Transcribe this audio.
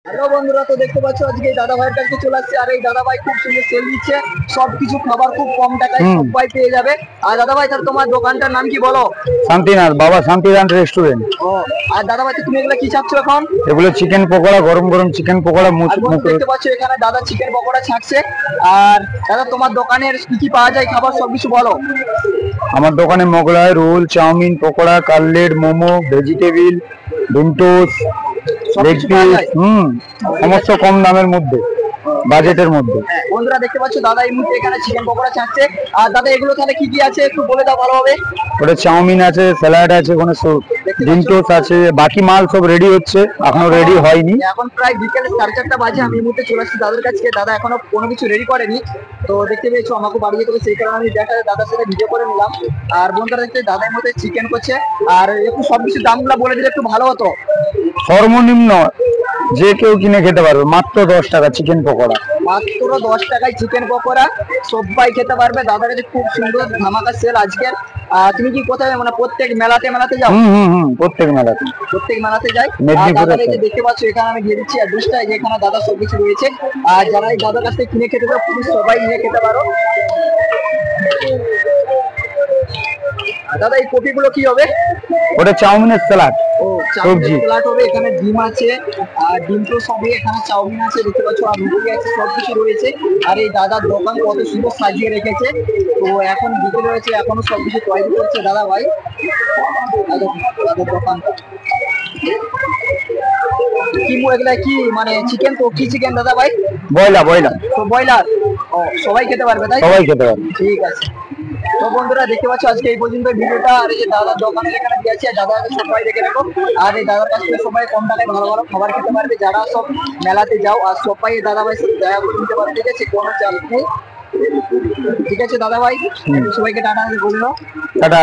Hello বন্ধুরা, তো দেখতে পাচ্ছ আজকে দাদা ভাইয়ের কাছে চলে আসছে। আর এই দাদা ভাই খুব সুন্দর সেল দিচ্ছে, সবকিছু খাবার খুব কম টাকায় সবাই পেয়ে যাবে। আর দাদা ভাই, তাহলে তোমার দোকানটার নাম কি বলো? শান্তিনাথ, বাবা শান্তিনাথ রেস্টুরেন্ট। ও, আর দাদা ভাই তুমি এগুলো কি ছাড়ছো এখন? এগুলো চিকেন পকোড়া, গরম গরম চিকেন পকোড়া। দেখতে পাচ্ছ এখানে দাদা চিকেন পকোড়া ছাড়ছে। আর দাদা তোমার দোকানের কি কি পাওয়া যায় খাবার সবকিছু বলো। আমার দোকানে Mughlai, roll, chowmein, pakora, cutlet, momo, vegetable, ডিমটোস, লেগ পিস, সমস্ত কম দামের মধ্যে, বাজেটের মধ্যে। বন্ধুরা দেখতে পাচ্ছ দাদা এই মুহূর্তে এখানে চিকেন পকোড়া ছাড়ছে। আর দাদা এগুলো তাহলে কি কি আছে একটু বলে দাও ভালো হবে। ওটা চাউমিন আছে, স্যালাড আছে, ওখানে ডিমটোস আছে, বাকি মাল সব রেডি হচ্ছে, এখনো রেডি হয়নি। এখন প্রায় বিকেল 4:30 বাজে, আমি এই মুহূর্তে চলে আসছি দাদার কাছে। দাদা এখনো কোনো কিছু রেডি করেনি, তো দেখতে পেয়েছো আমাকে বাড়ি যেতে হবে, সেই কারণে আমি দাদার সাথে ভিডিও করে নিলাম। আর বন্ধুরা দেখতে দাদার মধ্যে চিকেন করছে। আর একটু সবকিছু দামগুলো বলে দিলে একটু ভালো হতো। সর্বনিম্ন যে কেউ কিনে খেতে পারবে, মাত্র 10 টাকা চিকেন পকোড়া। মাত্র 10 টাকায় চিকেন পকোড়া সবাই খেতে পারবে। দাদার কাছে খুব সুন্দর ধামাকা সেল আজকের। তুমি কি কোথায় মানে প্রত্যেক মেলাতে যাও? প্রত্যেক মেলাতে যাই। দেখতে পাচ্ছ এখানে আমি দিয়ে দিচ্ছি অ্যাড্রেসটা, এখানে দাদা সবকিছু রয়েছে। আর যারা এই দাদার কাছ থেকে কিনে খেতে চাও তুমি সবাই নিয়ে খেতে পারো। দাদা এই কপিগুলো কি হবে? ওটা চাউমিনের স্যালাড। ও, চাউমিনের স্যালাড হবে। এখানে ডিম আছে, আর ডিম তো সবই, এখানে চাউমিন আছে দেখতে পাচ্ছ, আর রুটি আছে, সবকিছু রয়েছে। আর এই দাদার দোকান কত সুন্দর সাজিয়ে রেখেছে। তো এখন বিকেল রয়েছে, এখনো সবকিছু তৈরি করছে দাদা ভাই। দাদার দোকান কি এগুলা কি মানে চিকেন? তো কি চিকেন দাদা ভাই? ব্রয়লার। তো ব্রয়লার। ও, সবাই খেতে পারবে তাই? সবাই খেতে পারবে। ঠিক আছে। তো বন্ধুরা দেখতে পাচ্ছ আজকে এই পর্যন্ত ভিডিওটা। আর এই যে দাদার দোকানে এখানে দিয়েছি, দাদার সবাই দেখে রাখো। আর এই দাদার কাছ থেকে সবাই কম টাকায় ভালো ভালো খাবার খেতে পারবে, যারা সব মেলাতে যাও। আর সবাই দাদা ভাইয়ের সাথে দেখা করে নিতে পারবে, ঠিক আছে? কোনো চাপ নেই। ঠিক আছে দাদা ভাই, সবাইকে টাটা বললো। টাটা।